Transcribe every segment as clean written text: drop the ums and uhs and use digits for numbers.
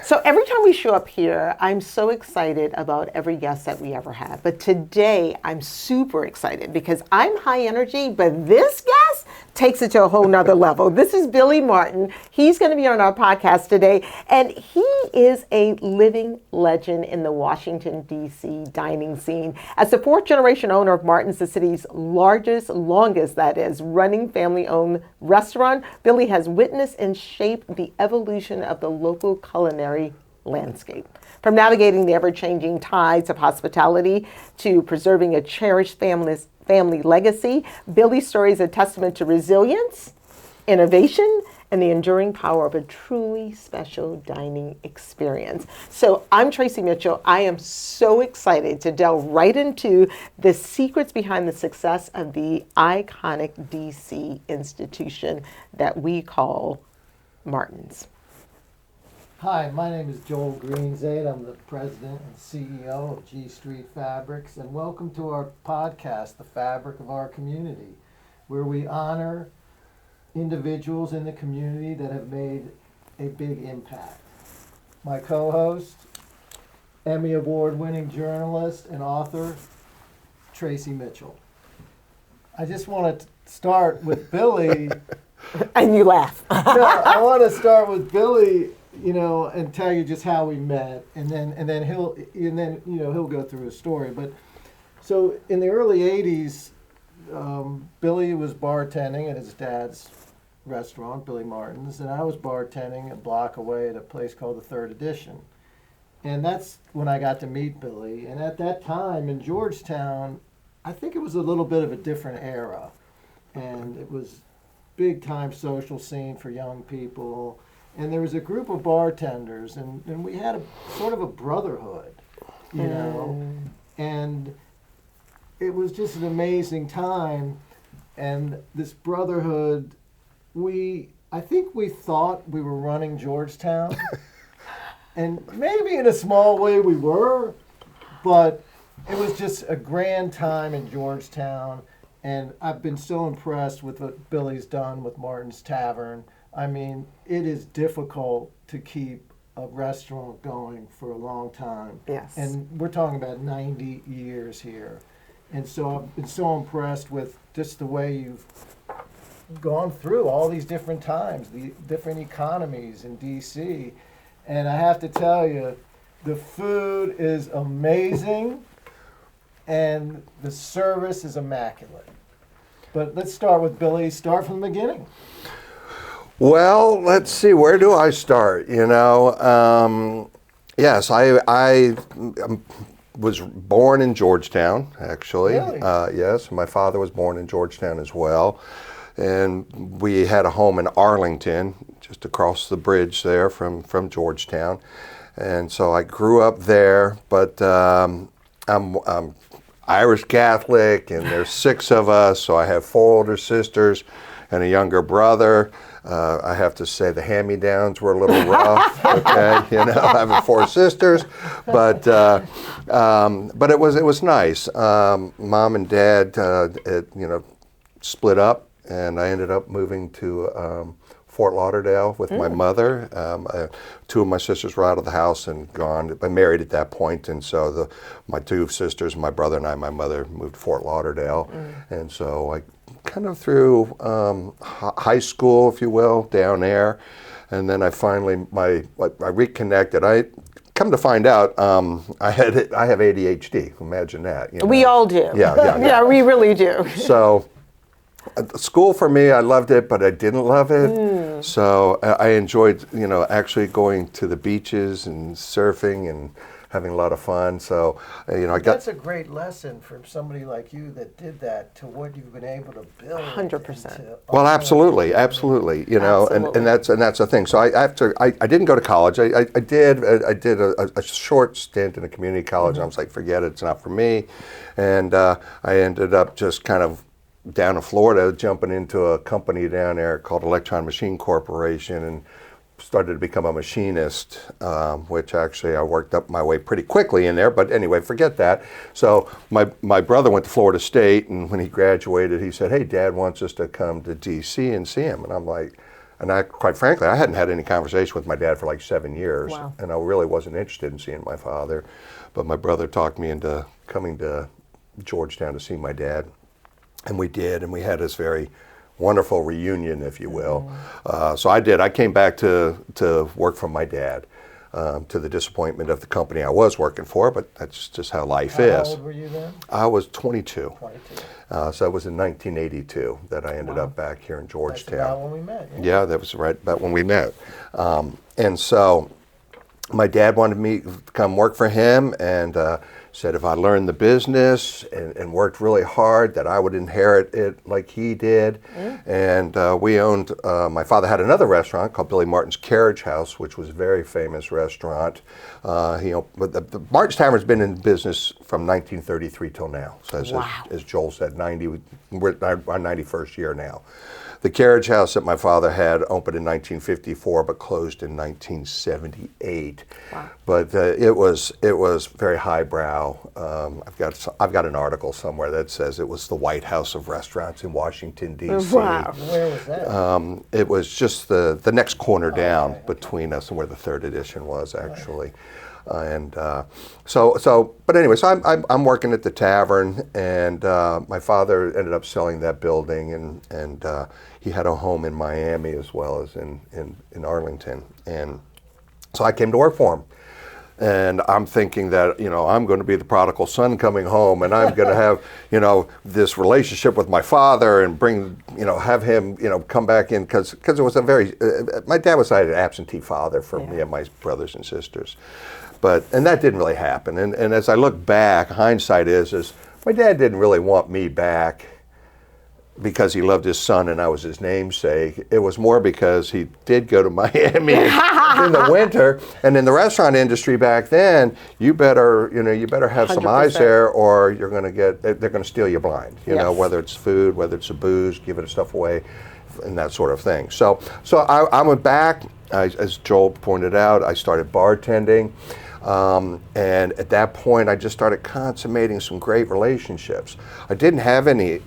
So every time we show up here, I'm so excited about every guest that we ever have. But today, I'm super excited because I'm high energy, but this guest takes it to a whole nother level. This is Billy Martin. He's going to be on our podcast today, and he is a living legend in the Washington, D.C. dining scene. As the fourth generation owner of Martin's, the city's longest, that is, running family-owned restaurant, Billy has witnessed and shaped the evolution of the local culinary landscape. From navigating the ever-changing tides of hospitality to preserving a cherished family legacy, Billy's story is a testament to resilience, innovation, and the enduring power of a truly special dining experience. So I'm Traci Mitchell. I am so excited to delve right into the secrets behind the success of the iconic DC institution that we call Martin's. Hi, my name is Joel Greenzaid. I'm the president and CEO of G Street Fabrics, and welcome to our podcast, The Fabric of Our Community, where we honor individuals in the community that have made a big impact. My co-host, Emmy award-winning journalist and author, Traci Mitchell. I just want to start with Billy. And you laugh. No, I want to start with Billy, and tell you just how we met, and then he'll go through his story. But so in the early '80s, Billy was bartending at his dad's restaurant, Billy Martin's, and I was bartending a block away at a place called the Third Edition. And that's when I got to meet Billy. And at that time in Georgetown, I think it was a little bit of a different era. And it was big time social scene for young people. And there was a group of bartenders, and we had a sort of a brotherhood, and it was just an amazing time. And this brotherhood, I think we thought we were running Georgetown, and maybe in a small way we were, but it was just a grand time in Georgetown. And I've been so impressed with what Billy's done with Martin's Tavern. I mean, it is difficult to keep a restaurant going for a long time. Yes. And we're talking about 90 years here. And so I've been so impressed with just the way you've gone through all these different times, the different economies in D.C. And I have to tell you, the food is amazing and the service is immaculate. But let's start with Billy. Start from the beginning. Well, let's see. Where do I start? Yes, I was born in Georgetown, actually. Really? Yes, my father was born in Georgetown as well. And we had a home in Arlington, just across the bridge there from Georgetown. And so I grew up there, but I'm Irish Catholic, and there's 6 of us, so I have 4 older sisters and a younger brother. I have to say the hand-me-downs were a little rough, okay, having 4 sisters, but it was nice. Mom and Dad, split up, and I ended up moving to Fort Lauderdale with my mother. 2 of my sisters were out of the house and gone. I married at that point, and so my 2 sisters, my brother and I, my mother moved to Fort Lauderdale, and so I kind of through high school, if you will, down there, and then I finally I reconnected. I come to find out I have ADHD. Imagine that. We all do. Yeah. Yeah, we really do. So. School for me, I loved it, but I didn't love it. So I enjoyed, actually going to the beaches and surfing and having a lot of fun. So, I got... That's a great lesson from somebody like you that did that to what you've been able to build. 100%. Well, absolutely. Absolutely. And that's the thing. So I didn't go to college. I did a short stint in a community college, and I was like, forget it, it's not for me. And I ended up just kind of down in Florida, jumping into a company down there called Electron Machine Corporation, and started to become a machinist, which actually I worked up my way pretty quickly in there. But anyway, forget that. So my brother went to Florida State, and when he graduated, he said, "Hey, Dad wants us to come to D.C. and see him." And I'm like, And quite frankly, I hadn't had any conversation with my dad for like 7 years. Wow. And I really wasn't interested in seeing my father. But my brother talked me into coming to Georgetown to see my dad. And we did, and we had this very wonderful reunion, if you will. So I did. I came back to work for my dad, to the disappointment of the company I was working for, but that's just how life is. How old were you then? I was 22. 22. So it was in 1982 that I ended up back here in That's Georgetown. about when we met. Yeah, that was right about when we met. And so my dad wanted me to come work for him, and said if I learned the business and worked really hard, that I would inherit it like he did. And we owned, my father had another restaurant called Billy Martin's Carriage House, which was a very famous restaurant. But the Martin's Tavern's been in business from 1933 till now. So as Joel said, we're our 91st year now. The carriage house that my father had opened in 1954, but closed in 1978. Wow. But it was very highbrow. I've got an article somewhere that says it was the White House of restaurants in Washington D.C. Wow. Where was that? It was just the next corner down between us and where the third edition was actually. But anyway, so I'm working at the Tavern, and my father ended up selling that building, and he had a home in Miami as well as in Arlington, and so I came to work for him. And I'm thinking that, I'm going to be the prodigal son coming home, and I'm going to have, this relationship with my father and bring, have him, come back in, because it was a very, my dad was an absentee father for me and my brothers and sisters. And that didn't really happen. And as I look back, hindsight is my dad didn't really want me back because he loved his son and I was his namesake. It was more because he did go to Miami in the winter. And in the restaurant industry back then, you better have some 100%. eyes there, or they're going to steal you blind. Yes. Whether it's food, whether it's a booze, giving stuff away, and that sort of thing. So I went back. As Joel pointed out, I started bartending. And at that point, I just started consummating some great relationships. I didn't have any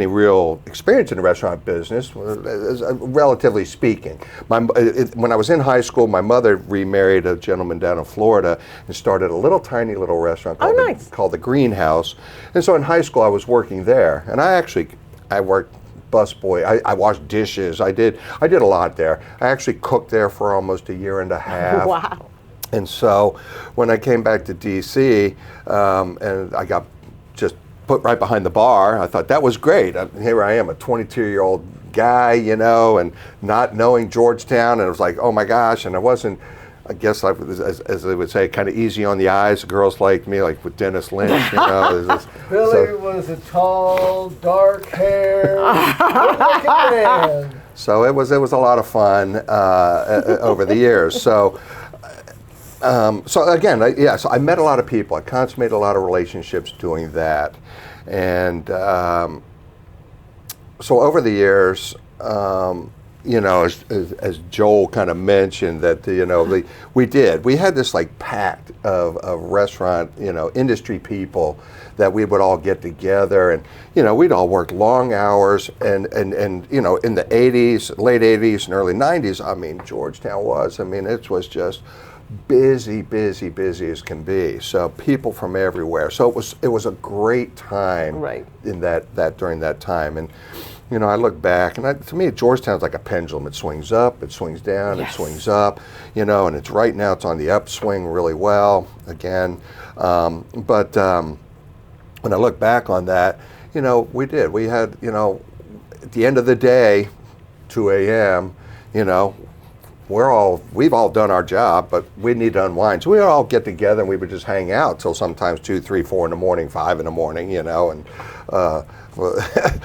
real experience in the restaurant business, relatively speaking. When I was in high school, my mother remarried a gentleman down in Florida and started a tiny little restaurant called the Greenhouse. And so in high school, I was working there, and I worked busboy. I washed dishes. I did a lot there. I actually cooked there for almost a year and a half. Wow. And so when I came back to D.C. And I got just put right behind the bar, I thought that was great. Here I am, a 22-year-old guy, and not knowing Georgetown, and it was like, oh my gosh, and I wasn't, I guess, as they would say, kind of easy on the eyes. Girls like me, like with Dennis Lynch, Billy was a tall, dark-haired, good-looking man. So it was a lot of fun over the years. So again, so I met a lot of people. I consummated a lot of relationships doing that, and so over the years, as Joel kind of mentioned, that we had this like pact of restaurant industry people that we would all get together, and we'd all work long hours, and in the 80s, late 80s and early 90s, I mean, Georgetown it was just busy as can be. So people from everywhere. So it was a great time in that during that time. And I look back, and to me, Georgetown's like a pendulum. It swings up, it swings down, it swings up, and it's right now it's on the upswing really well again. But when I look back on that, we had, at the end of the day, 2 a.m., we've all done our job, but we need to unwind. So we would all get together and we would just hang out till sometimes 2, 3, 4 in the morning, 5 in the morning, and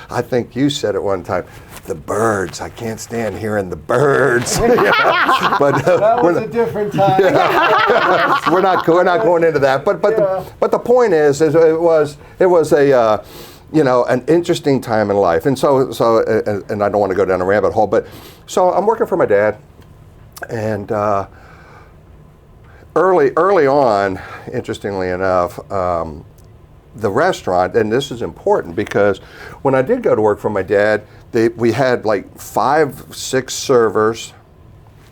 I think you said at one time, the birds, I can't stand hearing the birds. But that was a different time. we're not going into that. But the point is it was a an interesting time in life, and so and I don't want to go down a rabbit hole, but so I'm working for my dad. And early on, interestingly enough, the restaurant, and this is important because when I did go to work for my dad, we had like 5, 6 servers.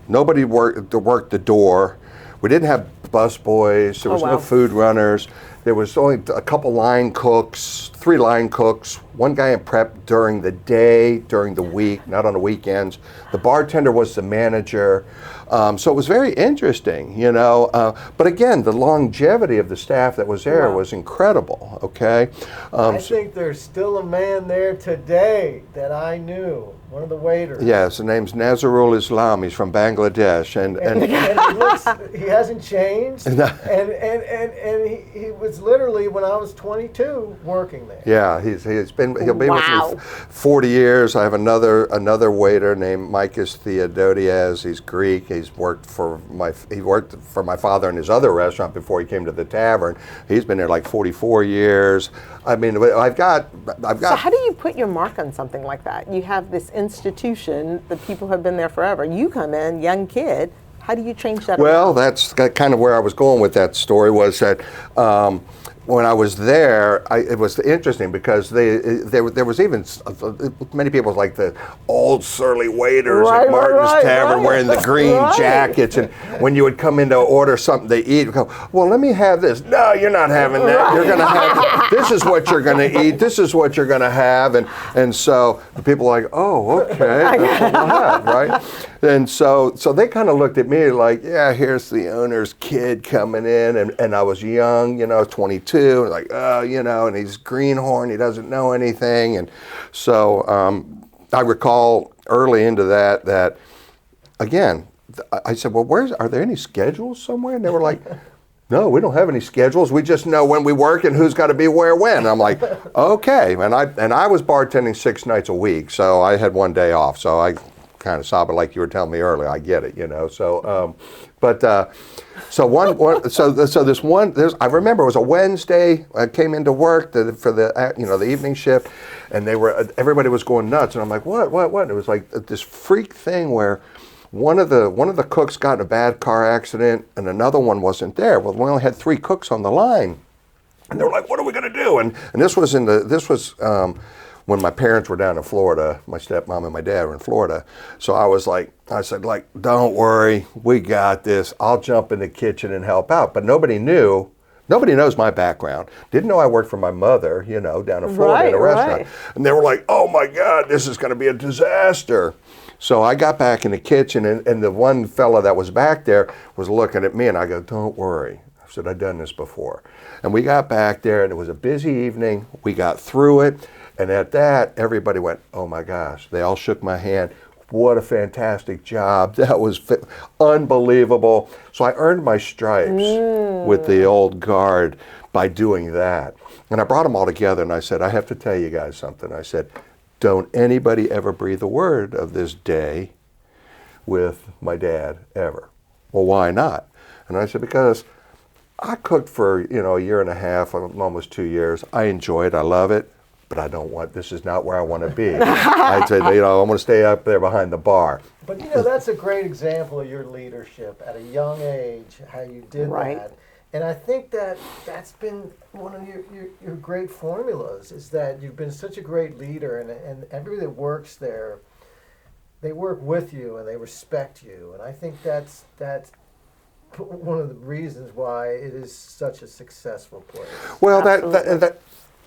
Nobody worked the door. We didn't have bus boys. There was no food runners. There was only a couple line cooks, 3 line cooks, 1 guy in prep during the day, during the week, not on the weekends. The bartender was the manager. So it was very interesting, you know. But again, the longevity of the staff that was there was incredible, okay? I think there's still a man there today that I knew, one of the waiters. Yes, the name's Nazarul Islam. He's from Bangladesh. And he hasn't changed. And he was literally, when I was 22, working there. Yeah, he'll be with me 40 years. I have another waiter named Mikis Theododias. He's Greek. He worked for my father in his other restaurant before he came to the Tavern. He's been there like 44 years. I mean, I've got. So how do you put your mark on something like that? You have this institution, the people have been there forever. You come in, young kid. How do you change that? Well, around? that's kind of where I was going with that story. Was that when I was there, it was interesting because there was even many people like the old surly waiters at Martin's Tavern wearing the green jackets, and when you would come in to order something to eat, go, well, let me have this. No, you're not having that. You're going to have this is what you're going to eat. This is what you're going to have, and so the people are like, oh, okay, that's what we'll have, right? And so they kind of looked at me like, yeah, here's the owner's kid coming in, and I was young, you know, 22. Like, oh, you know, and he's greenhorn, he doesn't know anything. And so I recall early into that again, I said, well, are there any schedules somewhere? And they were like, no, we don't have any schedules. We just know when we work and who's got to be where when. And I'm like, okay. And I was bartending 6 nights a week, so I had 1 day off. So I kind of sobbing like you were telling me earlier. I get it, you know. So, I remember it was a Wednesday. I came into work for the evening shift, and everybody was going nuts, and I'm like, what? And it was like this freak thing where one of the cooks got in a bad car accident, and another one wasn't there. Well, we only had 3 cooks on the line, and they were like, what are we going to do? And this was when my parents were down in Florida. My stepmom and my dad were in Florida. So I said, don't worry, we got this. I'll jump in the kitchen and help out. But nobody knows my background. Didn't know I worked for my mother, you know, down in Florida at a restaurant. Right. And they were like, oh my God, this is going to be a disaster. So I got back in the kitchen, and the one fella that was back there was looking at me, and I go, don't worry. I said, I've done this before. And we got back there, and it was a busy evening. We got through it. And at that, everybody went, oh my gosh. They all shook my hand. What a fantastic job. That was unbelievable. So I earned my stripes with the old guard by doing that. And I brought them all together, and I said, I have to tell you guys something. I said, don't anybody ever breathe a word of this day with my dad ever. Well, why not? And I said, because I cooked for, a year and a half, almost 2 years. I enjoy it. I love it. But this is not where I want to be. I said, I want to stay up there behind the bar. But that's a great example of your leadership at a young age, how you did that. And I think that's been one of your great formulas, is that you've been such a great leader, and everybody that works there, they work with you and they respect you. And I think that's one of the reasons why it is such a successful place. Well,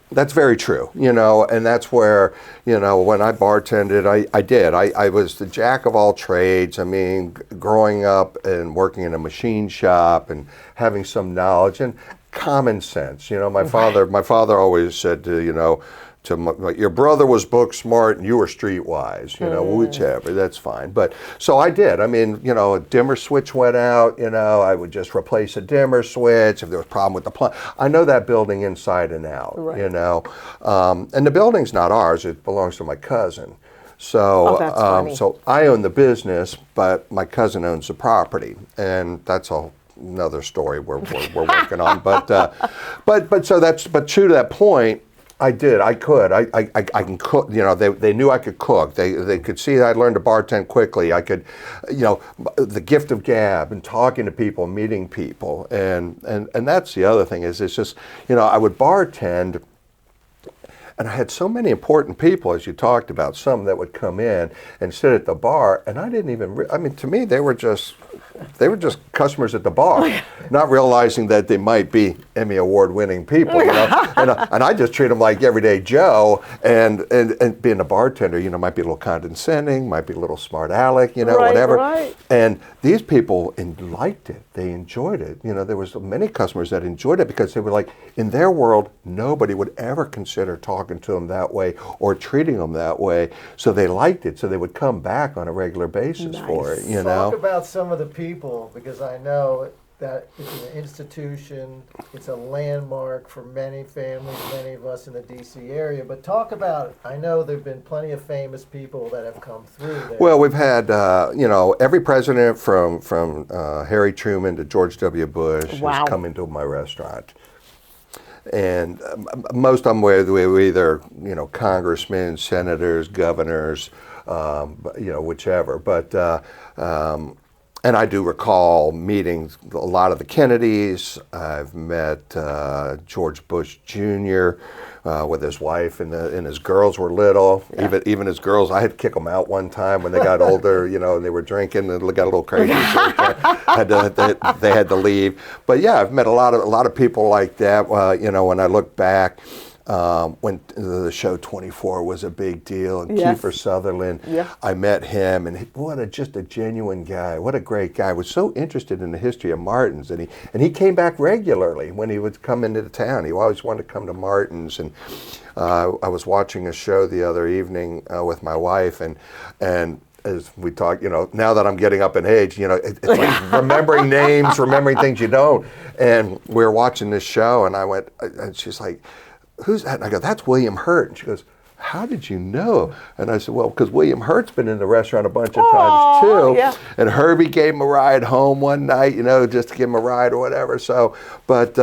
that's very true, and that's where, when I bartended, I was the jack of all trades. I mean, growing up and working in a machine shop and having some knowledge and common sense. My father always said to, your brother was book smart and you were streetwise, whichever, that's fine. But so I did. I mean, a dimmer switch went out, I would just replace a dimmer switch if there was a problem with the plumb. I know that building inside and out, and the building's not ours, it belongs to my cousin. So, so I own the business, but my cousin owns the property, and that's another story we're working on. But true to that point, I did. I could. I can cook. You know, they knew I could cook. They could see that I learned to bartend quickly. I could, you know, the gift of gab and talking to people, meeting people, and that's the other thing is it's just, you know, I would bartend. And I had so many important people, as you talked about, some that would come in and sit at the bar, and I didn't even, I mean, to me, they were just customers at the bar, not realizing that they might be Emmy Award-winning people, you know? And I just treat them like everyday Joe, and being a bartender, you know, might be a little condescending, might be a little smart aleck, you know, whatever. Right. And these people liked it. They enjoyed it. You know, there was many customers that enjoyed it because they were like, in their world, nobody would ever consider talking to them that way or treating them that way. So they liked it. So they would come back on a regular basis for it, you know. Talk about some of the people, because I know that it's an institution, it's a landmark for many families, many of us in the D.C. area. But talk about, I know there have been plenty of famous people that have come through there. Well, we've had, you know, every president from Harry Truman to George W. Bush has come into my restaurant. And most of them were either, you know, congressmen, senators, governors, you know, whichever. But, and I do recall meeting a lot of the Kennedys. I've met George Bush Jr. With his wife, and his girls were little. Yeah. Even his girls, I had to kick them out one time when they got older, you know, and they were drinking and got a little crazy. So they had to leave. But yeah, I've met a lot of people like that. You know, when I look back, when the show 24 was a big deal, and Kiefer Sutherland, I met him, and just a genuine guy. What a great guy. Was so interested in the history of Martin's, and he came back regularly when he would come into the town. He always wanted to come to Martin's, and I was watching a show the other evening with my wife, and as we talk, you know, now that I'm getting up in age, you know, it's like remembering names, remembering things you don't. And we were watching this show, and I went, and she's like, "Who's that?" And I go, "That's William Hurt." And she goes, "How did you know?" And I said, "Well, because William Hurt's been in the restaurant a bunch of times too." Yeah. And Herbie gave him a ride home one night, you know, just to give him a ride or whatever. So, but,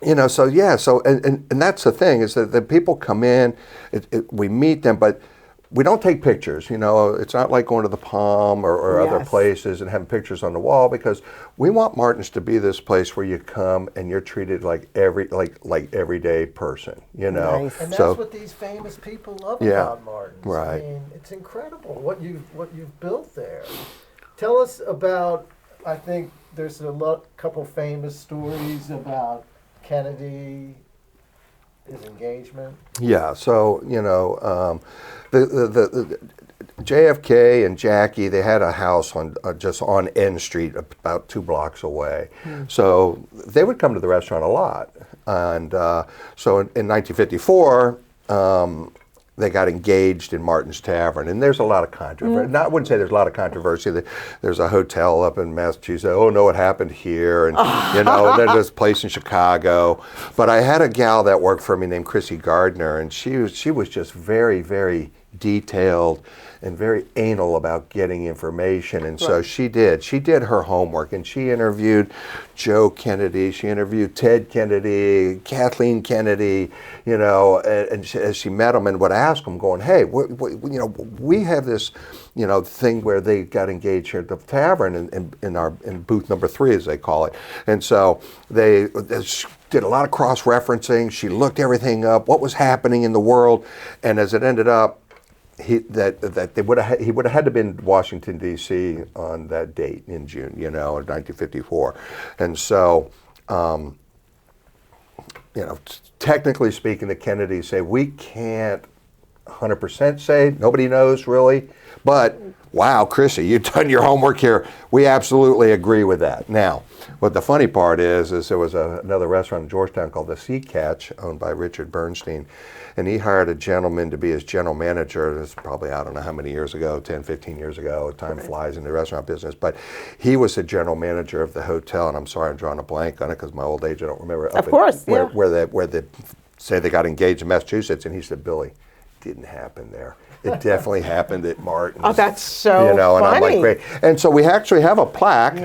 you know, so yeah, so, and that's the thing is that the people come in, we meet them, but we don't take pictures, you know. It's not like going to the Palm or other places and having pictures on the wall, because we want Martin's to be this place where you come and you're treated like everyday person, you know. Nice. And that's what these famous people love about Martin's. Right. I mean, it's incredible what you've built there. Tell us about, I think there's a couple famous stories about Kennedy, his engagement. Yeah, so, you know, the JFK and Jackie, they had a house on just on N Street, about 2 blocks away. So they would come to the restaurant a lot. And so in 1954, they got engaged in Martin's Tavern, and there's a lot of controversy. I wouldn't say there's a lot of controversy. There's a hotel up in Massachusetts. Oh no, it happened here, and you know, and there's this place in Chicago. But I had a gal that worked for me named Chrissy Gardner, and she was just very, very detailed and very anal about getting information. And so she did her homework, and she interviewed Joe Kennedy, she interviewed Ted Kennedy, Kathleen Kennedy, you know, and as she met them and would ask them, going, "Hey, you know, we have this, you know, thing where they got engaged here at the Tavern in booth number 3, as they call it." And so they did a lot of cross-referencing. She looked everything up, what was happening in the world, and as it ended up, he would have had to been in Washington, D.C. on that date in June, you know, in 1954. And so, you know, technically speaking, the Kennedys say, we can't 100% say, nobody knows really, but wow, Chrissy, you've done your homework here. We absolutely agree with that. Now, what the funny part is there was another restaurant in Georgetown called the Sea Catch, owned by Richard Bernstein, and he hired a gentleman to be his general manager. This is probably, I don't know how many years ago, 10, 15 years ago. Time flies in the restaurant business. But he was the general manager of the hotel, and I'm sorry I'm drawing a blank on it because my old age, I don't remember. Of course, where they say they got engaged in Massachusetts, and he said, "Billy, didn't happen there. It definitely happened at Martin's." Oh, that's so you know, and funny. I'm like, great. And so we actually have a plaque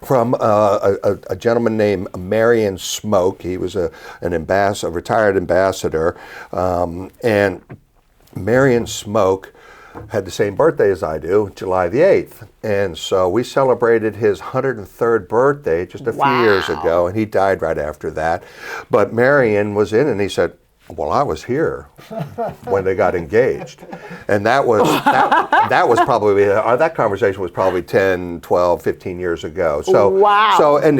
from a gentleman named Marion Smoke. He was a retired ambassador, and Marion Smoke had the same birthday as I do, July the 8th. And so we celebrated his 103rd birthday just a few years ago, and he died right after that. But Marion was in, and he said, well, I was here when they got engaged. And that was probably, that conversation was probably 10, 12, 15 years ago. So,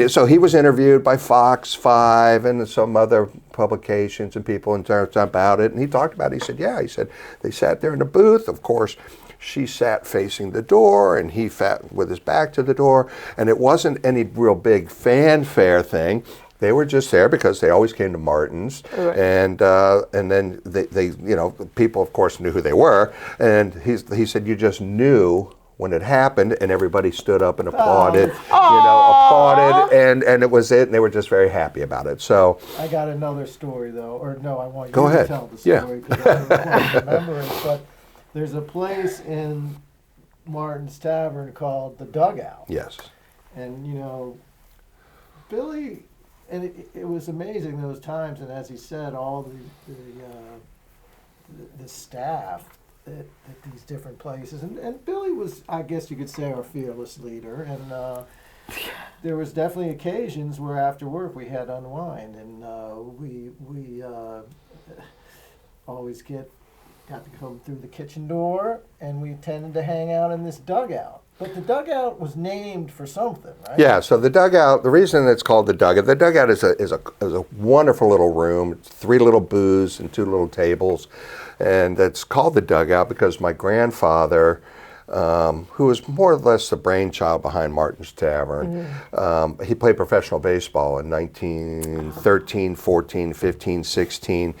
so he was interviewed by Fox 5 and some other publications and people in terms about it. And he talked about it. He said, yeah, he said, they sat there in the booth. Of course, she sat facing the door and he sat with his back to the door. And it wasn't any real big fanfare thing. They were just there because they always came to Martin's, right. And then they people of course knew who they were, and he said you just knew when it happened, and everybody stood up and applauded, and it was it, and they were just very happy about it. So I got another story though, or no, I want you Go ahead. to tell the story because I don't quite remember it, but there's a place in Martin's Tavern called the Dugout. Yes. And Billy. And it was amazing those times, and as he said, all the staff at these different places, and Billy was, I guess you could say, our fearless leader, and there was definitely occasions where after work we had unwind, and we always got to come through the kitchen door, and we tended to hang out in this dugout. But the dugout was named for something, right? Yeah, so the dugout, the reason it's called the dugout is a wonderful little room. It's 3 little booths and 2 little tables. And it's called the dugout because my grandfather, who was more or less the brainchild behind Martin's Tavern, he played professional baseball in 1913, 14, 15, 16.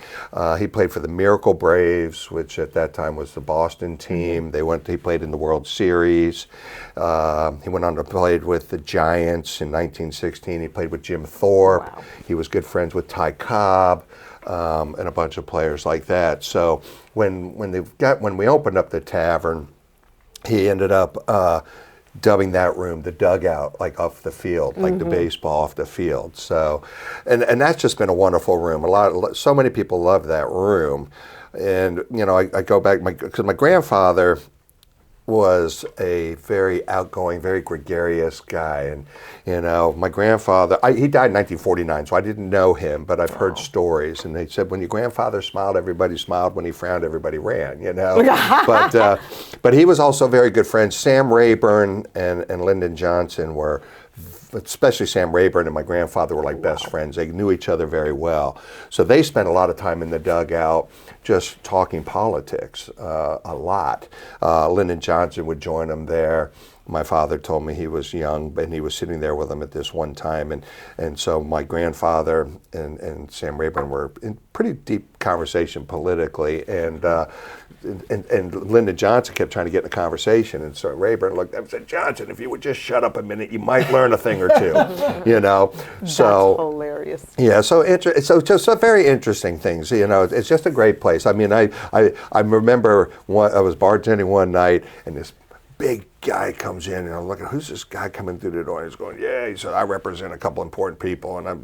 He played for the Miracle Braves, which at that time was the Boston team. He played in the World Series. He went on to play with the Giants in 1916. He played with Jim Thorpe. Wow. He was good friends with Ty Cobb. And a bunch of players like that. So when we opened up the tavern, he ended up dubbing that room the dugout, like off the field, like the baseball off the field. So, and that's just been a wonderful room. So many people love that room, and I go back because my grandfather was a very outgoing, very gregarious guy, and my grandfather, he died in 1949, so I didn't know him, but I've heard stories, and they said when your grandfather smiled, everybody smiled. When he frowned, everybody ran. But he was also very good friends. Sam Rayburn and Lyndon Johnson were, especially Sam Rayburn and my grandfather were like best friends. They knew each other very well. So they spent a lot of time in the dugout just talking politics, a lot. Lyndon Johnson would join them there. My father told me he was young, and he was sitting there with them at this one time. And so my grandfather and Sam Rayburn were in pretty deep conversation politically. And Lyndon Johnson kept trying to get in the conversation. And so Rayburn looked at him and said, Johnson, if you would just shut up a minute, you might learn a thing or two. That's hilarious. Yeah, so just very interesting things. It's just a great place. I mean, I remember I was bartending one night, and this big guy comes in, and I'm looking, who's this guy coming through the door? And he's going, yeah. He said, I represent a couple important people, and I,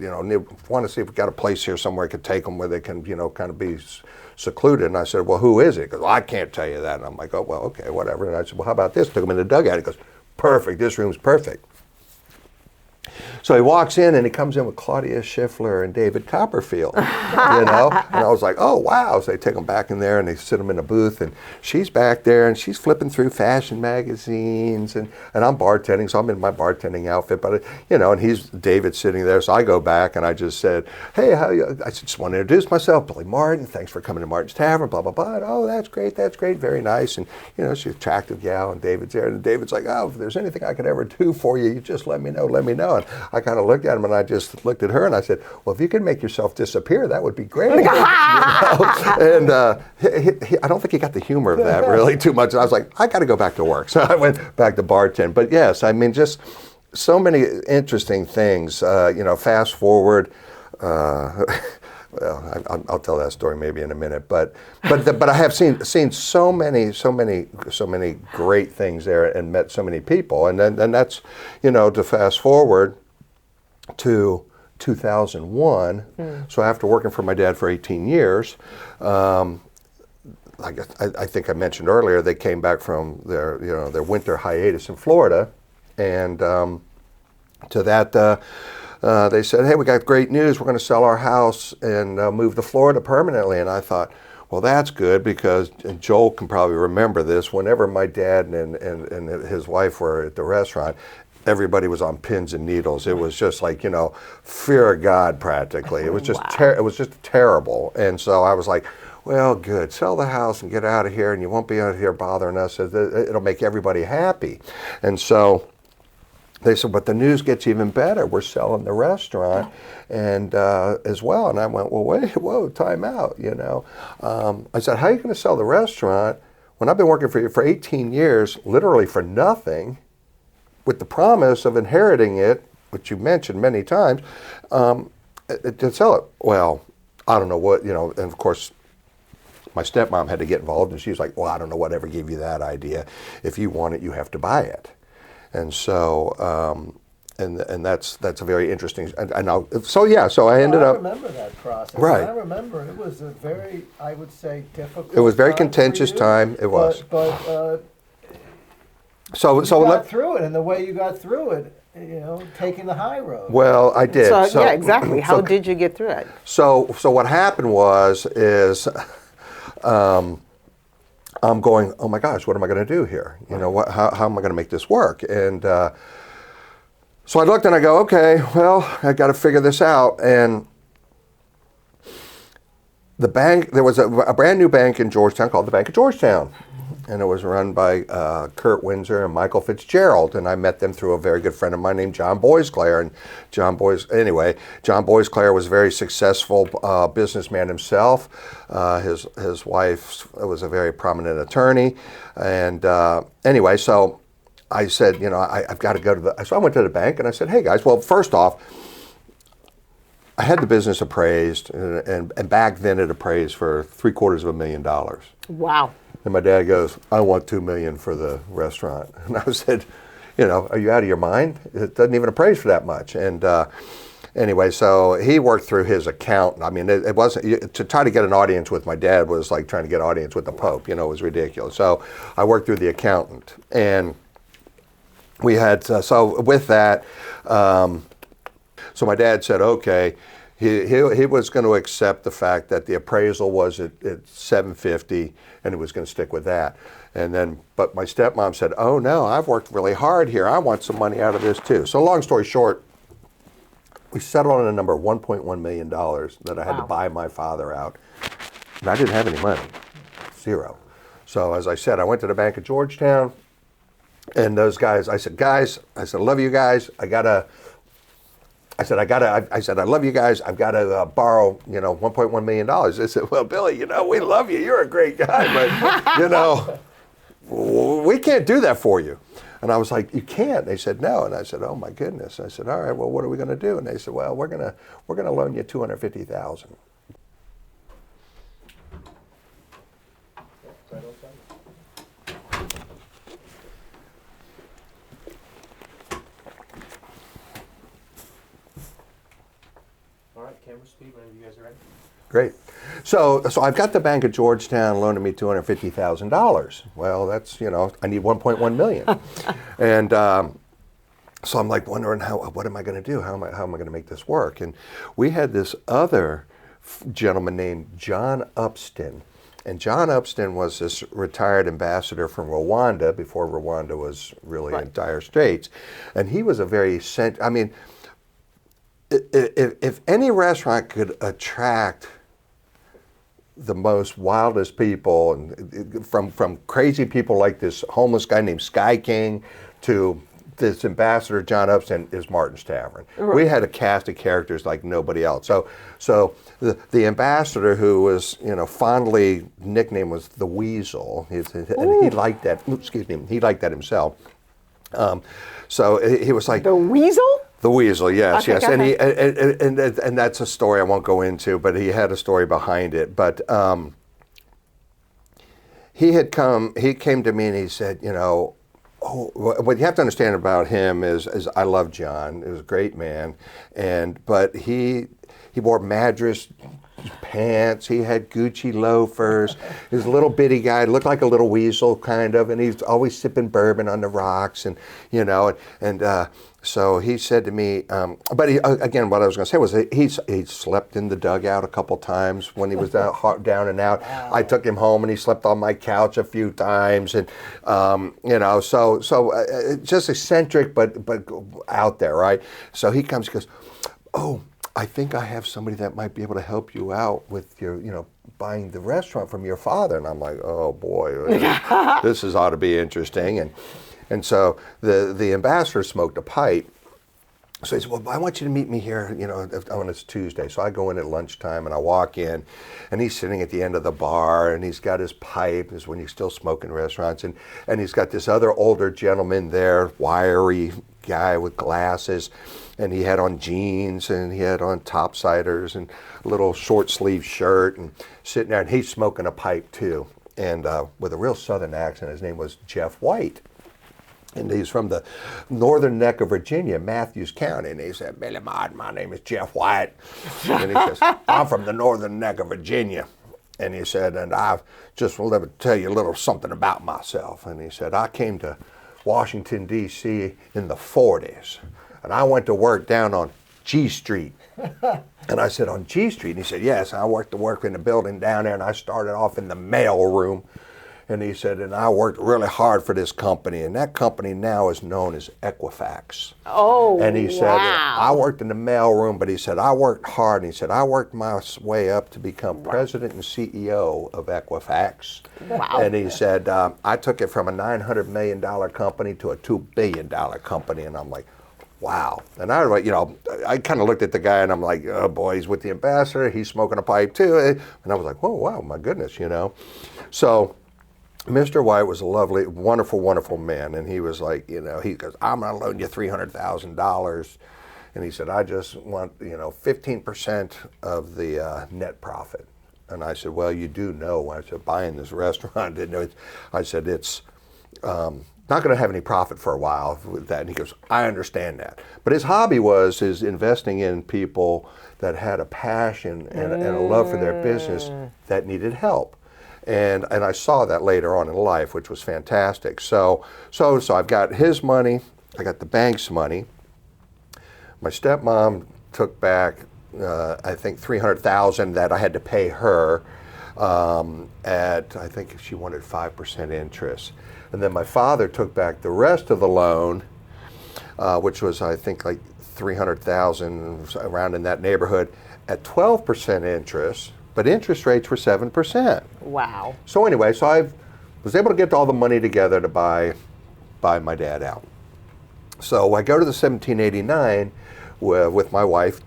want to see if we got a place here somewhere I could take them where they can, kind of be secluded. And I said, well, who is it? He goes, well, I can't tell you that. And I'm like, oh, well, okay, whatever. And I said, well, how about this? Took him in the dugout. He goes, perfect. This room's perfect. So he walks in, and he comes in with Claudia Schiffer and David Copperfield, And I was like, oh, wow. So they take him back in there, and they sit him in a booth, and she's back there, and she's flipping through fashion magazines, and I'm bartending, so I'm in my bartending outfit, but, and David's sitting there, so I go back, and I just said, hey, I just want to introduce myself, Billy Martin, thanks for coming to Martin's Tavern, blah, blah, blah. And, oh, that's great, very nice. And, she's an attractive gal, and David's there, and David's like, oh, if there's anything I could ever do for you, you just let me know. And I kind of looked at him, and I just looked at her, and I said, well, if you could make yourself disappear, that would be great. And I don't think he got the humor of that really too much. And I was like, I got to go back to work. So I went back to bartend. But yes, I mean, just so many interesting things. Fast forward, well, I'll tell that story maybe in a minute. But I have seen so many great things there and met so many people. And then that's, to fast forward to 2001. So after working for my dad for 18 years, I think I mentioned earlier, they came back from their winter hiatus in Florida, and to that they said, "Hey, we got great news. We're going to sell our house and move to Florida permanently." And I thought, well, that's good, because and Joel can probably remember this. Whenever my dad and his wife were at the restaurant, everybody was on pins and needles. It was just like, fear of God practically. It was just it was just terrible. And so I was like, well, good. Sell the house and get out of here, and you won't be out here bothering us. It'll make everybody happy. And so they said, but the news gets even better. We're selling the restaurant and as well. And I went, well, whoa, time out, I said, how are you going to sell the restaurant when I've been working for you for 18 years, literally for nothing, with the promise of inheriting it, which you mentioned many times, to sell it? Well, I don't know what, and of course, my stepmom had to get involved, and she was like, well, I don't know whatever gave you that idea. If you want it, you have to buy it. And so, and that's a very interesting, so I ended up. I remember that process. Right. I remember it was a very, I would say, difficult. It was very time contentious for you, time. It was. But so you got through it, and the way you got through it, taking the high road. Well, I did. So yeah, exactly. How did you get through it? So what happened is. I'm going, oh my gosh, what am I going to do here? How am I going to make this work? And so I looked and I go, okay, well, I got to figure this out. And the bank, there was a brand new bank in Georgetown called the Bank of Georgetown. And it was run by Kurt Windsor and Michael Fitzgerald. And I met them through a very good friend of mine named John Boisclair. And John Boisclair was a very successful businessman himself. His wife was a very prominent attorney. And anyway, so I said, I've got to go to so I went to the bank and I said, hey guys, well, first off, I had the business appraised, and back then it appraised for $750,000. Wow. And my dad goes, I want $2 million for the restaurant. And I said, are you out of your mind? It doesn't even appraise for that much. And anyway, so he worked through his accountant. I mean, it wasn't, to try to get an audience with my dad was like trying to get an audience with the Pope, it was ridiculous. So I worked through the accountant. And we had, so with that, so my dad said, okay, he was going to accept the fact that the appraisal was at $750,000, and he was going to stick with that. And then, but my stepmom said, oh no, I've worked really hard here. I want some money out of this too. So long story short, we settled on a number of $1.1 million that I had to buy my father out. And I didn't have any money, zero. So as I said, I went to the Bank of Georgetown, and those guys, I said, I love you guys. I love you guys. I've got to borrow, $1.1 million. They said, well, Billy, we love you. You're a great guy, but, we can't do that for you. And I was like, you can't. They said, no. And I said, oh my goodness. I said, all right, well, what are we going to do? And they said, well, we're going to loan you $250,000. Camera speed whenever you guys are ready. Great. So I've got the Bank of Georgetown loaning me $250,000. Well, that's, I need $1.1 million. And so I'm like wondering what am I going to do? How am I going to make this work? And we had this other gentleman named John Upston. And John Upston was this retired ambassador from Rwanda before Rwanda was really in dire straits. And he was a very, if any restaurant could attract the most wildest people, and from crazy people like this homeless guy named Sky King to this ambassador John Upston, is Martin's Tavern. Right. We had a cast of characters like nobody else. So the ambassador, who was fondly nicknamed was the Weasel, and he liked that. Excuse me, he liked that himself. So he was like the Weasel. The weasel, yes, Okay, yes, go and ahead. and that's a story I won't go into, but he had a story behind it. But he came to me and he said, you know, oh, what you have to understand about him is I love John. He was a great man, but he wore Madras pants. He had Gucci loafers. He was a little bitty guy, looked like a little weasel kind of, and he's always sipping bourbon on the rocks, and you know, so he said to me, but again, what I was going to say was he slept in the dugout a couple times when he was down and out. Wow. I took him home and he slept on my couch a few times, and you know, so just eccentric, but out there, right? So he comes, he goes, oh, I think I have somebody that might be able to help you out with your, you know, buying the restaurant from your father. And I'm like, oh boy, this ought to be interesting. And so the ambassador smoked a pipe. So he said, well, I want you to meet me here, you know, on it's Tuesday. So I go in at lunchtime and I walk in and he's sitting at the end of the bar and he's got his pipe, is when you still smoke in restaurants. And he's got this other older gentleman there, wiry guy with glasses. And he had on jeans and he had on topsiders and a little short sleeve shirt and sitting there, and he's smoking a pipe too. And with a real southern accent, his name was Jeff White. And he's from the northern neck of Virginia, Matthews County. And he said, Billy Martin, my name is Jeff White. And he says, I'm from the northern neck of Virginia. And he said, and I just will never tell you a little something about myself. And he said, I came to Washington, D.C. in the 40s. And I went to work down on G Street. And I said, on G Street? And he said, yes. I worked in a building down there, and I started off in the mail room. And he said, and I worked really hard for this company, and that company now is known as Equifax. Oh, and he said, wow. I worked in the mail room, but he said, I worked hard. And he said, I worked my way up to become president and CEO of Equifax. Wow. And he said, I took it from a $900 million company to a $2 billion company. And I'm like, wow. And I, you know, I kind of looked at the guy and I'm like, oh boy, he's with the ambassador. He's smoking a pipe too. And I was like, oh, wow, my goodness, you know. So Mr. White was a lovely, wonderful, wonderful man. And he was like, you know, he goes, I'm going to loan you $300,000. And he said, I just want, you know, 15% of the net profit. And I said, well, you do know, I said, buying this restaurant, I said, it's not going to have any profit for a while with that. And he goes, I understand that. But his hobby is investing in people that had a passion and a love for their business that needed help. And I saw that later on in life, which was fantastic. So I've got his money, I got the bank's money. My stepmom took back, I think, $300,000 that I had to pay her at, I think she wanted 5% interest. And then my father took back the rest of the loan, which was, I think, like $300,000, around in that neighborhood, at 12% interest. But interest rates were 7%. Wow. So anyway, so I was able to get all the money together to buy my dad out. So I go to the 1789 with my wife,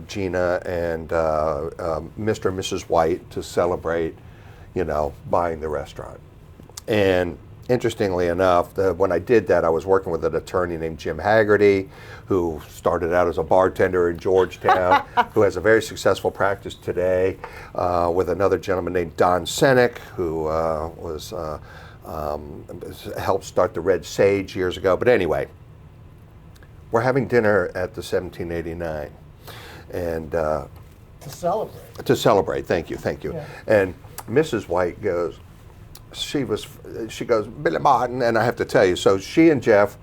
Gina, and Mr. and Mrs. White to celebrate, you know, buying the restaurant. And interestingly enough, when I did that, I was working with an attorney named Jim Haggerty, who started out as a bartender in Georgetown, who has a very successful practice today, with another gentleman named Don Senek, who helped start the Red Sage years ago. But anyway, we're having dinner at the 1789, and To celebrate. to celebrate. Thank you. Yeah. And Mrs. White goes, she goes, Billy Martin, and I have to tell you, so she and Jeff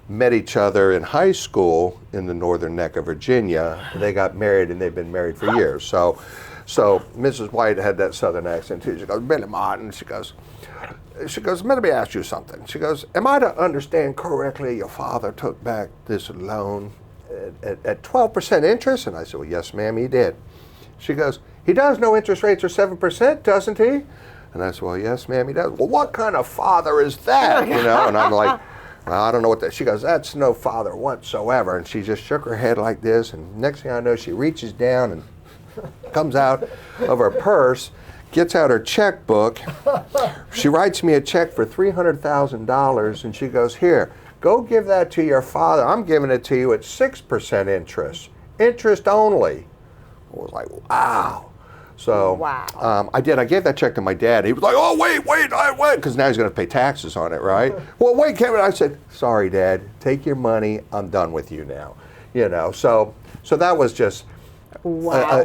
met each other in high school in the northern neck of Virginia. They got married, and they've been married for years. So Mrs. White had that southern accent too. She goes, Billy Martin. She goes, let me ask you something. She goes, am I to understand correctly your father took back this loan at 12% interest? And I said, well, yes, ma'am, he did. She goes, he does know interest rates are 7%, doesn't he? And I said, well, yes, ma'am, he does. Well, what kind of father is that? You know, and I'm like, well, I don't know what that. She goes, that's no father whatsoever. And she just shook her head like this. And next thing I know, she reaches down and comes out of her purse, gets out her checkbook. She writes me a check for $300,000. And she goes, here, Go give that to your father. I'm giving it to you at 6% interest only. I was like, wow. So Wow. I did. I gave that check to my dad. He was like, oh, wait, because now he's going to pay taxes on it, right? Well, wait, Kevin. I said, sorry, Dad. Take your money. I'm done with you now. You know, so that was just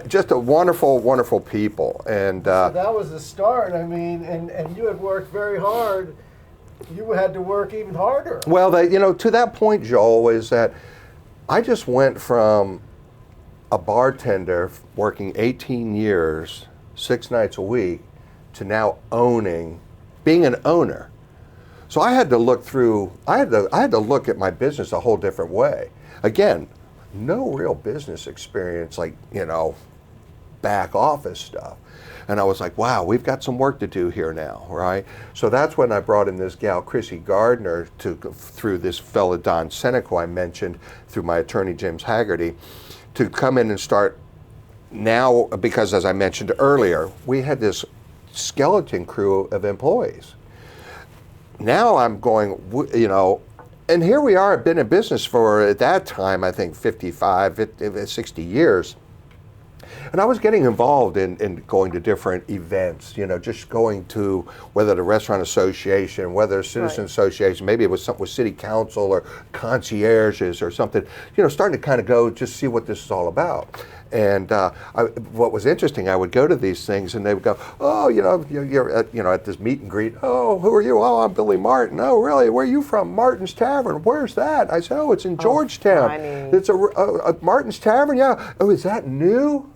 just a wonderful, wonderful people. And So that was the start. I mean, and you had worked very hard. You had to work even harder. well, to that point, Joel, is that I just went from a bartender working 18 years, 6 nights a week, to now being an owner. So I had to look at my business a whole different way. Again, no real business experience, like, back office stuff. And I was like, wow, we've got some work to do here now, right? So that's when I brought in this gal, Chrissy Gardner, through this fella, Don Seneco, I mentioned, through my attorney, James Haggerty, to come in and start now, because as I mentioned earlier, we had this skeleton crew of employees. Now I'm going, and here we are, I've been in business for, at that time, I think 60 years. And I was getting involved in going to different events, just going to whether the Restaurant Association, whether a Citizen Association, maybe it was something with City Council or concierges or something, starting to kind of go just see what this is all about. And what was interesting, I would go to these things and they would go, oh, you're at this meet and greet. Oh, who are you? Oh, I'm Billy Martin. Oh, really? Where are you from? Martin's Tavern. Where's that? I said, oh, it's in Georgetown. Funny. It's a Martin's Tavern? Yeah. Oh, is that new?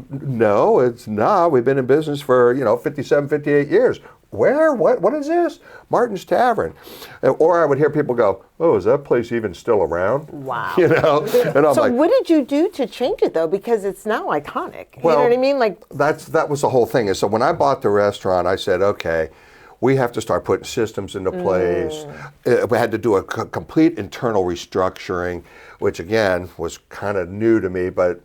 No, it's not. We've been in business for, 57, 58 years. Where? What is this? Martin's Tavern. Or I would hear people go, oh, is that place even still around? Wow. And I'm So like, what did you do to change it, though? Because it's now iconic. You know what I mean? Like, that was the whole thing. And so when I bought the restaurant, I said, okay, we have to start putting systems into place. We had to do a complete internal restructuring, which again was kind of new to me, but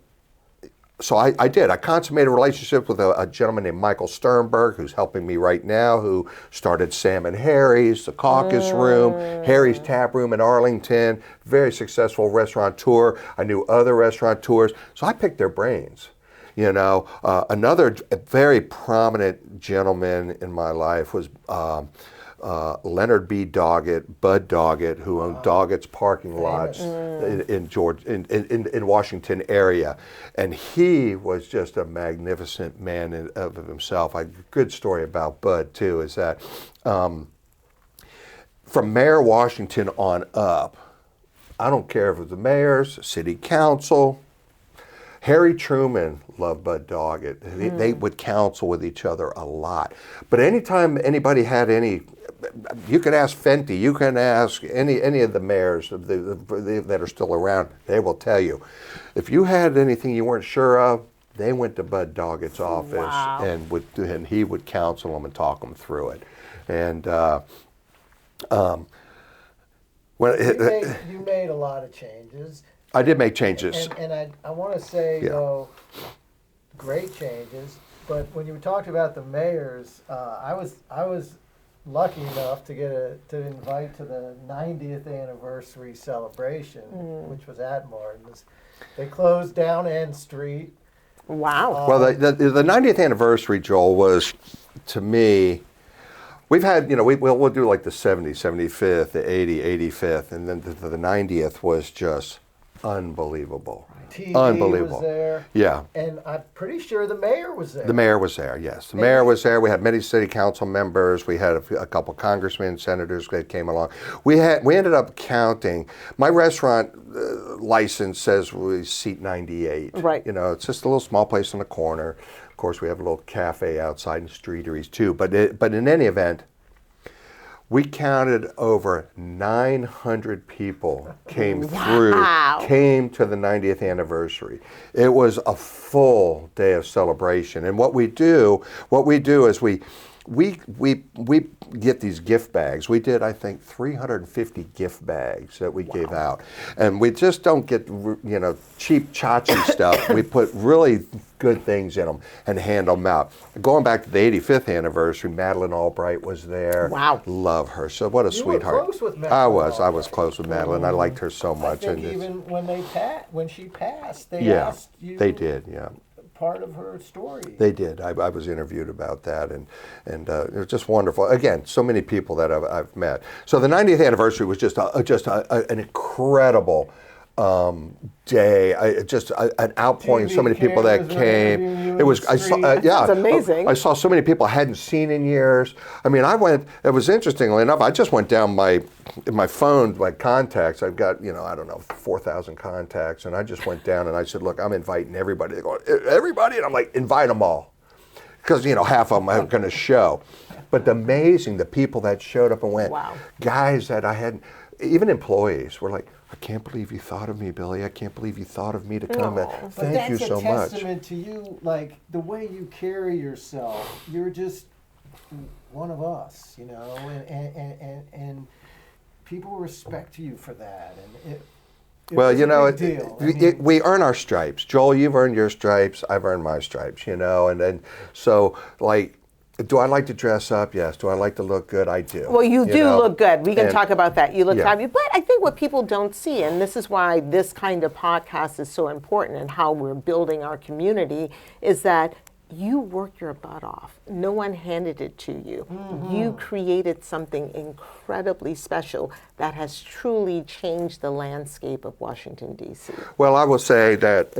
so I did. I consummated a relationship with a gentleman named Michael Sternberg, who's helping me right now, who started Sam and Harry's, the Caucus Room, Harry's Tap Room in Arlington, very successful restaurateur. I knew other restaurateurs, so I picked their brains. Another very prominent gentleman in my life was Leonard B. Doggett, Bud Doggett, who owned Doggett's parking lots in Washington area, and he was just a magnificent man of himself. A good story about Bud too is that from Mayor Washington on up, I don't care if it was the mayors, city council. Harry Truman loved Bud Doggett. They would counsel with each other a lot. But anytime anybody had you can ask Fenty, you can ask any of the mayors that are still around, they will tell you. If you had anything you weren't sure of, they went to Bud Doggett's office and he would counsel them and talk them through it. And You made a lot of changes. I did make changes. And I want to say, though, great changes. But when you talked about the mayors, I was lucky enough to invite to the 90th anniversary celebration, which was at Martin's. They closed down N Street. wow. Well, the 90th anniversary, Joel, was, to me, we've had, we'll do like the 70th, 75th, the 80th, 85th, and then the 90th was just unbelievable. TV Unbelievable. was there. Yeah. And I'm pretty sure the mayor was there. The mayor was there, yes. The mayor was there. We had many city council members. We had a couple congressmen, senators that came along. We ended up counting. My restaurant license says we seat 98. Right. It's just a little small place on the corner. Of course, we have a little cafe outside and streeteries too. But in any event, we counted over 900 people came to the 90th anniversary. It was a full day of celebration. And what we do is we get these gift bags. We did, I think, 350 gift bags that we gave out. And we just don't get, cheap tchotchke stuff. We put really good things in them and hand them out. Going back to the 85th anniversary, Madeleine Albright was there. Wow. Love her. So what a sweetheart. Close with Madeleine I was Albright. close with Madeleine. I liked her so I much. think and even when she passed, they yeah, asked you they did. Yeah. part of her story. They did. I was interviewed about that, and it was just wonderful. Again, so many people that I've met. So the 90th anniversary was just an incredible day. An outpouring of so many people that came. It was That's amazing. I saw so many people I hadn't seen in years. I mean, I went. It was interestingly enough. I just went down my phone, my contacts. I've got 4,000 contacts, and I just went down and I said, look, I'm inviting everybody. They go, everybody, and I'm like, invite them all, because half of them are going to show. But the people that showed up and went, wow. Guys that I hadn't, even employees were like, I can't believe you thought of me, Billy. I can't believe you thought of me to come. Thank you so much. But that's a testament to you, like the way you carry yourself. You're just one of us, and people respect you for that. And we earn our stripes. Joel, you've earned your stripes. I've earned my stripes. And so like. Do I like to dress up? Yes. Do I like to look good? I do. Well, you do look good. We can talk about that. You look fabulous. But I think what people don't see, and this is why this kind of podcast is so important and how we're building our community, is that you work your butt off. No one handed it to you. Mm-hmm. You created something incredibly special that has truly changed the landscape of Washington, D.C. Well, I will say that,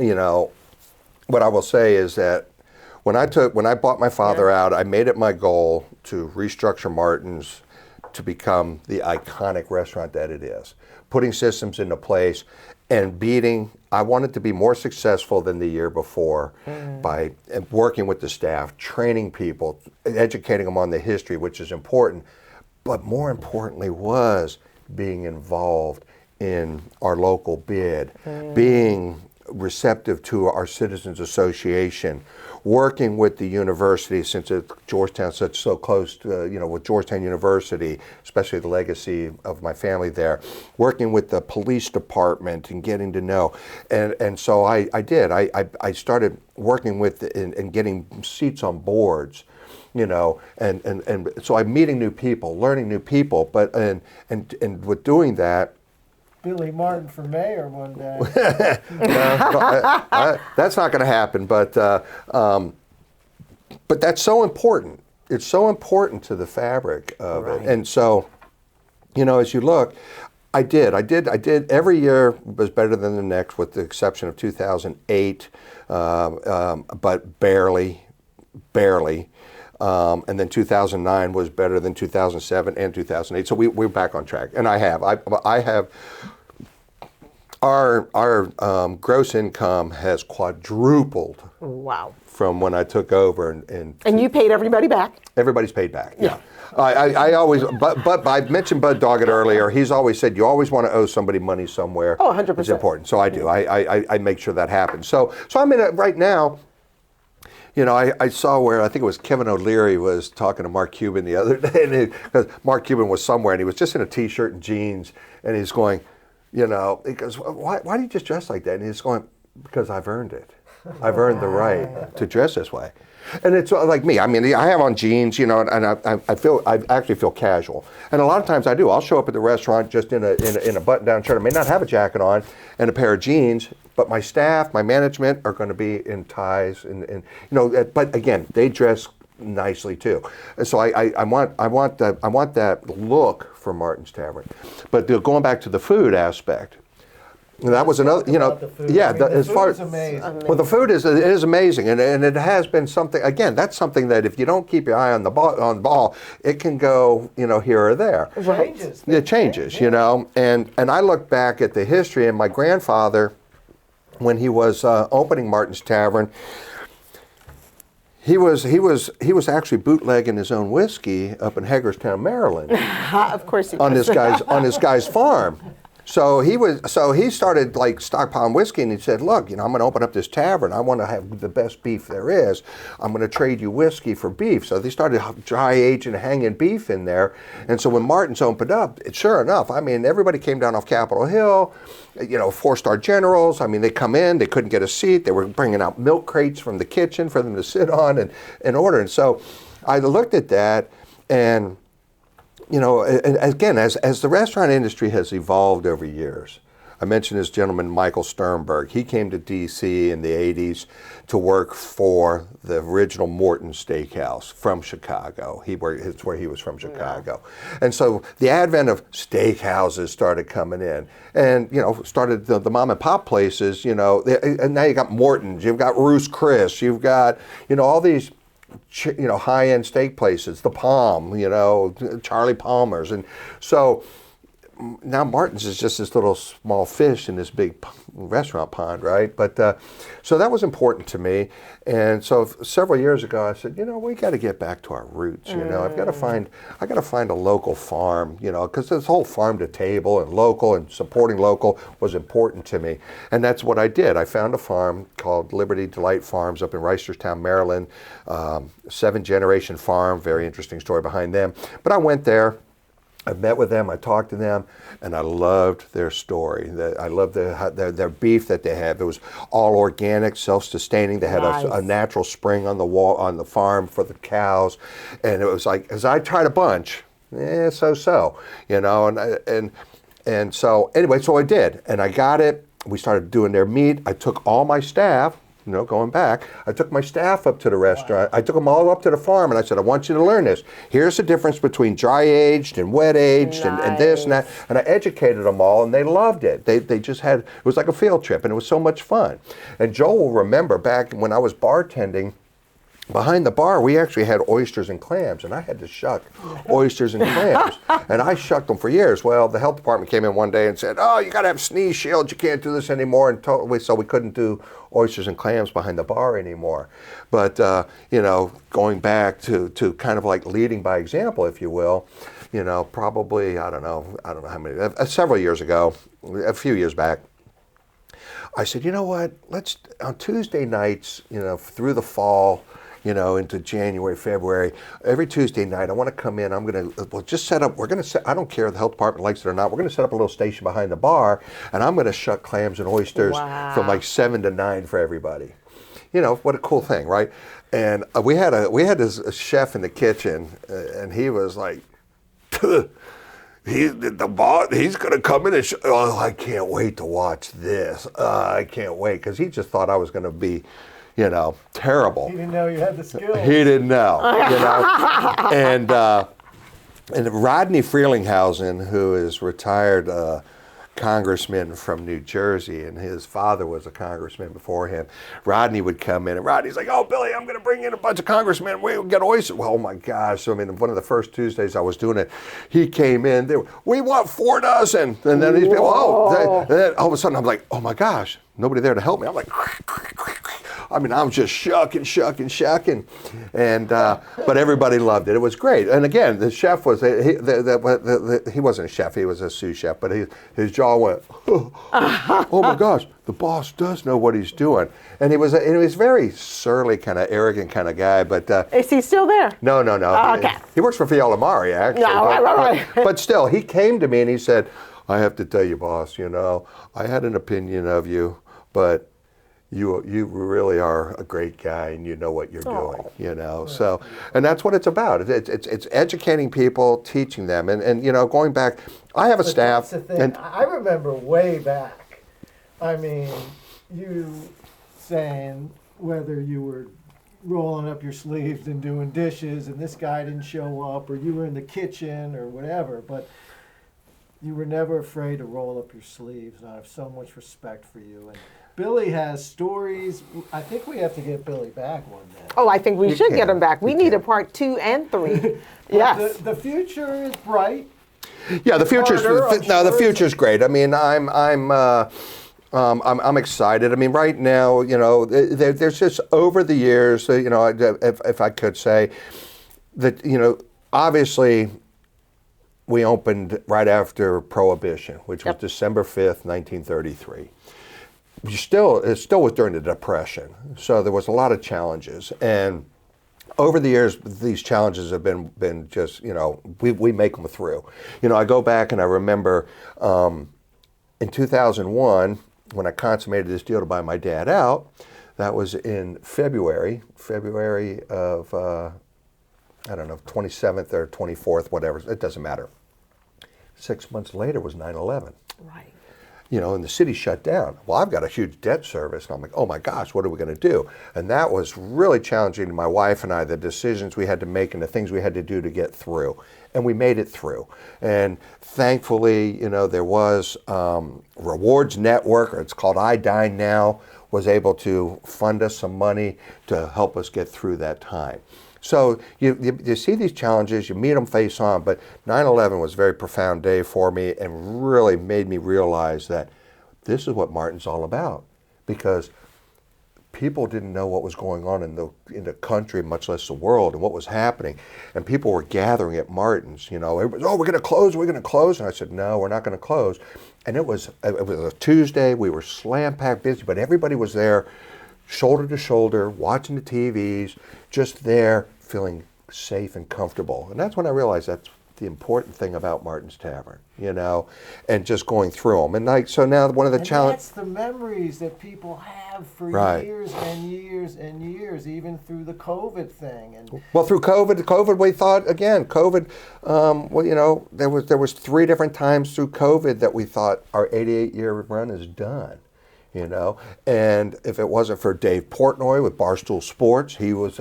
what I will say is that when I bought my father out, I made it my goal to restructure Martin's to become the iconic restaurant that it is. Putting systems into place and I wanted to be more successful than the year before by working with the staff, training people, educating them on the history, which is important, but more importantly was being involved in our local bid, being receptive to our Citizens Association, working with the university, since Georgetown's so close to, with Georgetown University, especially the legacy of my family there, working with the police department and getting to know. And so I did. I started working with and getting seats on boards, and so I'm meeting new people, learning new people, but and with doing that, Billy Martin for mayor one day. That's not going to happen, but that's so important. It's so important to the fabric of it. And so, as you look, I did. Every year was better than the next, with the exception of 2008, but barely. And then 2009 was better than 2007 and 2008. So we're back on track. And I have. Our gross income has quadrupled. Wow. From when I took over, and you paid everybody back. Everybody's paid back. Yeah. I always, but I mentioned Bud Doggett earlier. He's always said you always want to owe somebody money somewhere. Oh, 100%. It's important. So I do. I make sure that happens. So I'm in it right now. I saw where, I think it was Kevin O'Leary was talking to Mark Cuban the other day, because Mark Cuban was somewhere and he was just in a T-shirt and jeans, and he's going, he goes, why do you just dress like that? And he's going, because I've earned it. I've earned the right to dress this way. And it's like me. I mean, I have on jeans, and I actually feel casual. And a lot of times I do. I'll show up at the restaurant just in a button-down shirt. I may not have a jacket on and a pair of jeans, but my staff, my management are going to be in ties, but again, they dress nicely too. And so I want that look for Martin's Tavern. But going back to the food aspect, that was another, as far as amazing. Well, the food is amazing, and it has been something. Again, that's something that if you don't keep your eye on the ball, it can go, here or there. It changes, And I look back at the history, and my grandfather, when he was opening Martin's Tavern, he was actually bootlegging his own whiskey up in Hagerstown, Maryland. Of course he was. On this guy's farm. So he started like stockpiling whiskey, and he said, look, I'm going to open up this tavern. I want to have the best beef there is. I'm going to trade you whiskey for beef. So they started dry aging and hanging beef in there. And so when Martin's opened up, sure enough, I mean, everybody came down off Capitol Hill, 4-star generals. I mean, they come in, they couldn't get a seat. They were bringing out milk crates from the kitchen for them to sit on and order. And so I looked at that, and and again, as the restaurant industry has evolved over years, I mentioned this gentleman, Michael Sternberg. He came to D.C. in the 80s to work for the original Morton Steakhouse from Chicago. It's where he was from, Chicago. Yeah. And so the advent of steakhouses started coming in, and, started the mom and pop places, and now you got Morton's, you've got Ruth's Chris, you've got, all these high-end steak places, the Palm, Charlie Palmer's. And so now Martin's is just this little small fish in this big restaurant pond, right? But so that was important to me. And so several years ago, I said, we got to get back to our roots. I got to find a local farm, because this whole farm to table and local and supporting local was important to me. And that's what I did. I found a farm called Liberty Delight Farms up in Reisterstown, Maryland, 7-generation farm. Very interesting story behind them. But I went there. I met with them, I talked to them, and I loved their story. I loved their beef that they had. It was all organic, self-sustaining. They had a natural spring on the wall on the farm for the cows, and it was like, as I tried a bunch, so, and so anyway, so I did, and I got it. We started doing their meat. I took all my staff. Going back, I took my staff up to the restaurant. I took them all up to the farm, and I said, I want you to learn this. Here's the difference between dry aged and wet aged, and this and that. And I educated them all, and they loved it. They just had, it was like a field trip, and it was so much fun. And Joel will remember back when I was bartending, behind the bar, we actually had oysters and clams, and I had to shuck oysters and clams. And I shucked them for years. Well, the health department came in one day and said, oh, you got to have sneeze shields. You can't do this anymore. And so we couldn't do oysters and clams behind the bar anymore. But, going back to kind of like leading by example, if you will, probably, I don't know how many, several years ago, a few years back, I said, you know what, let's, on Tuesday nights, through the fall, into January, February, every Tuesday night, I want to come in, we'll just set up, I don't care if the health department likes it or not, we're going to set up a little station behind the bar, and I'm going to shuck clams and oysters from like 7 to 9 for everybody. What a cool thing, right? And we had this chef in the kitchen, and he was like, he's going to come in and I can't wait to watch this. I can't wait, because he just thought I was going to be, terrible. He didn't know you had the skills. He didn't know, And Rodney Frelinghuysen, who is retired congressman from New Jersey, and his father was a congressman before him. Rodney would come in, and Rodney's like, oh, Billy, I'm going to bring in a bunch of congressmen. We'll get oysters. Well, oh, my gosh. So, one of the first Tuesdays I was doing it, he came in. We want 4 dozen. And then these people, and then all of a sudden I'm like, oh, my gosh, nobody there to help me. I'm like, I'm just shucking. And, but everybody loved it. It was great. And again, the chef was, he wasn't a chef, he was a sous chef, but his jaw went, oh my gosh, the boss does know what he's doing. And he was very surly, kind of arrogant kind of guy, but. Is he still there? No. Oh, okay. He works for Fiala Mari, actually. No, right. But still, he came to me and he said, I have to tell you, boss, I had an opinion of you, but you really are a great guy, and you know what you're doing, So, and that's what it's about. It's educating people, teaching them, and going back. I have a staff. That's the thing. And I remember way back. You saying whether you were rolling up your sleeves and doing dishes, and this guy didn't show up, or you were in the kitchen or whatever, but you were never afraid to roll up your sleeves, and I have so much respect for you. And Billy has stories. I think we have to get Billy back one day. Oh, I think we should get him back. We need a part 2 and 3. Yes. The future is bright. Yeah, the future's great. I'm excited. Right now, there's just over the years, if I could say that, obviously, we opened right after Prohibition, which was Yep. December 5th, 1933. It still was during the Depression, so there was a lot of challenges. And over the years, these challenges have been just, we make them through. I go back and I remember in 2001, when I consummated this deal to buy my dad out, that was in February of, 27th or 24th, whatever, it doesn't matter. 6 months later was 9/11. Right. And the city shut down. Well, I've got a huge debt service, and I'm like, oh my gosh, what are we going to do? And that was really challenging to my wife and I, the decisions we had to make and the things we had to do to get through. And we made it through. And thankfully, there was Rewards Network, or it's called iDine now, was able to fund us some money to help us get through that time. So you see these challenges, you meet them face on, but 9/11 was a very profound day for me and really made me realize that this is what Martin's all about, because people didn't know what was going on in the country, much less the world, and what was happening. And people were gathering at Martin's. Everybody, we're going to close. And I said, no, we're not going to close. And it was a Tuesday. We were slam-packed busy, but everybody was there, shoulder to shoulder, watching the TVs, just there, feeling safe and comfortable. And that's when I realized that's the important thing about Martin's Tavern, and just going through them. And so now one of the challenges. That's the memories that people have for Right. years and years and years, even through the COVID thing. And Well, through COVID, we thought again, COVID. There was 3 different times through COVID that we thought our 88-year run is done. And if it wasn't for Dave Portnoy with Barstool Sports, he was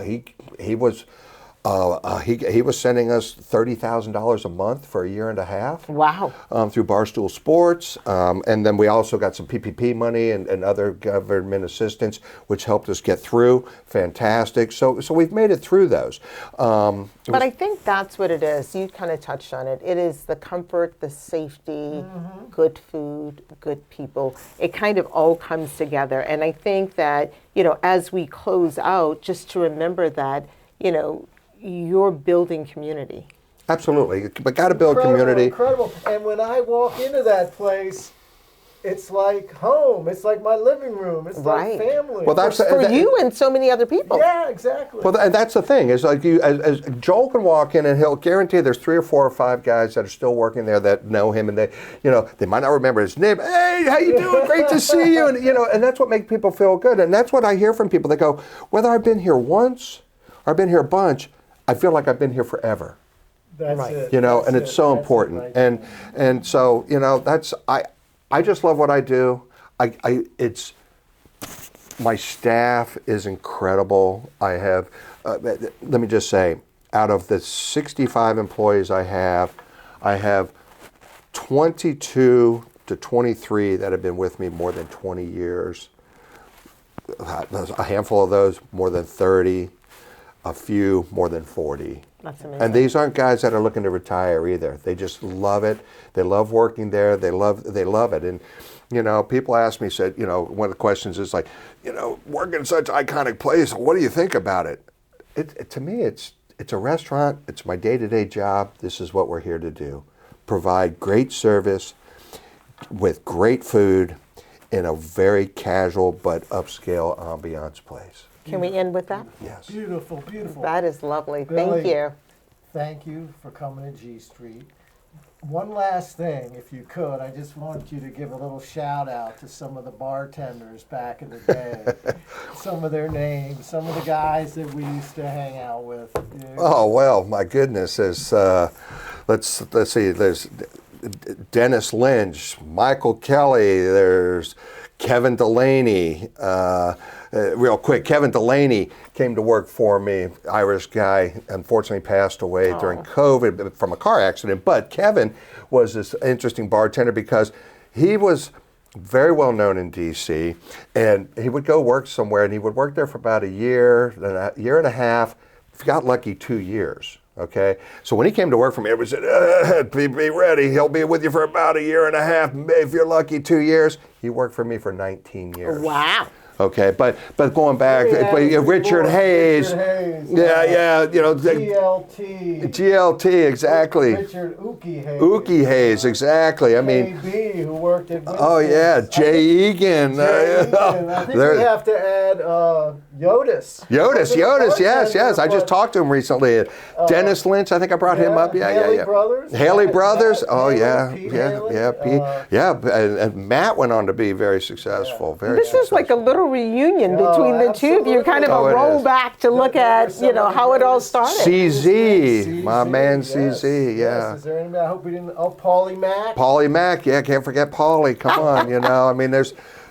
sending us $30,000 a month for a year and a half. Wow. Through Barstool Sports, and then we also got some PPP money and other government assistance, which helped us get through. Fantastic. So we've made it through those. But I think that's what it is. You kind of touched on it. It is the comfort, the safety, good food, good people. It kind of all comes together. And I think that, as we close out, just to remember that, you're building community. Absolutely, but got to build community. Incredible. And when I walk into that place, it's like home. It's like my living room. It's Right. like family. Well, that's For you and so many other people. yeah, exactly. Well, and that's the thing. Is like as Joel can walk in and he'll guarantee there's 3 or 4 or 5 guys that are still working there that know him, and they might not remember his name. Hey, how you doing? Great to see you. And and that's what makes people feel good. And that's what I hear from people. They go, whether I've been here once or I've been here a bunch, I feel like I've been here forever. That's Right. it. And it's so important. And so that's I just love what I do. It's my staff is incredible. I have let me just say, out of the 65 employees I have 22 to 23 that have been with me more than 20 years. A handful of those more than 30. A few more than 40. That's amazing. And these aren't guys that are looking to retire either. They just love it. They love working there. They love it. And people ask me, said, one of the questions is like, working in such an iconic place, what do you think about it? To me, it's a restaurant. It's my day-to-day job. This is what we're here to do. Provide great service with great food in a very casual but upscale ambiance place. Can we end with that? Yes. Beautiful, beautiful. That is lovely. Billy, Thank you. Thank you for coming to G Street. One last thing, if you could, I just want you to give a little shout out to some of the bartenders back in the day. Some of their names, some of the guys that we used to hang out with. Oh, well, my goodness. There's, let's see, there's Dennis Lynch, Michael Kelly, there's Kevin Delaney. Real quick, Kevin Delaney came to work for me, Irish guy, unfortunately passed away during COVID from a car accident. But Kevin was this interesting bartender because he was very well known in DC, and he would go work somewhere, and he would work there for about a year and a half, if he got lucky, 2 years. Okay, so when he came to work for me, everybody said, be ready. He'll be with you for about a year and a half, if you're lucky, 2 years. He worked for me for 19 years. Wow. Okay, but going back, Yeah, Richard Hayes. Richard Hayes. Yeah, you know, GLT. GLT, exactly. Richard Ookie Hayes. Ookie Hayes, exactly. I mean, KB, who worked at oh yeah, Jay Egan. I think we have to add Yodis. Yodis, yes. I just talked to him recently. Dennis Lynch, I think I brought him up. Haley Brothers. Haley Brothers. Oh Haley, yeah. Haley. And Matt went on to be very successful. Very This is like a little reunion between the two of you, kind of a rollback to look at, how it all started. CZ, my man CZ, yeah. Yes. Is there anybody? I hope we didn't. Oh, Paulie Mack. Paulie Mack, yeah, can't forget Paulie. Come on, I mean,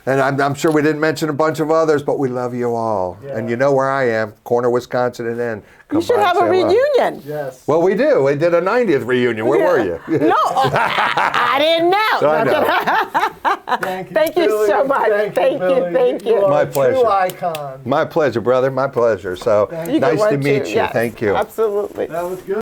and I'm sure we didn't mention a bunch of others, but we love you all. Yeah. And you know where I am, corner Wisconsin and N. You should have a reunion. Yes. Well, we do. We did a 90th reunion. Where were you? No, I didn't know. I know. Thank you so much. Thank you. You are My a pleasure. True icon. My pleasure, brother. My pleasure. So You get nice to one meet too, you. yes, Thank you. Absolutely. That was good.